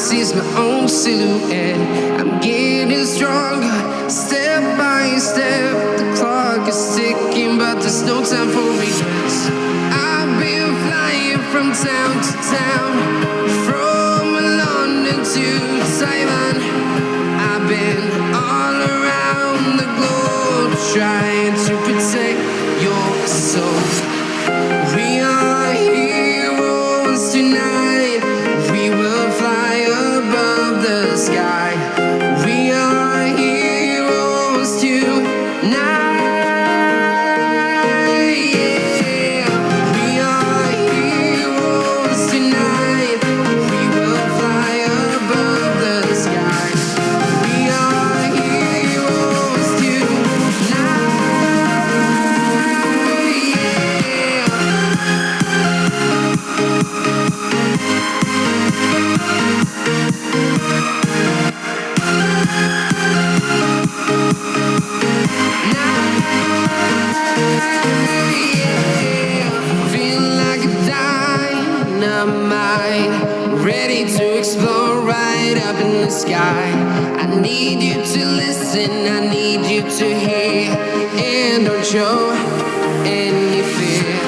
sees my own silhouette. I'm getting stronger, step by step. The clock is ticking, but there's no time for regrets. I've been flying from town to town, from London to Taiwan. I've been all around the globe, trying to protect your soul. We are heroes tonight. We will fly above the sky. We are heroes tonight. Yeah. We are heroes tonight. We will fly above the sky. We are heroes tonight. Feeling like a dynamite, ready to explode right up in the sky. I need you to listen, I need you to hear, and don't show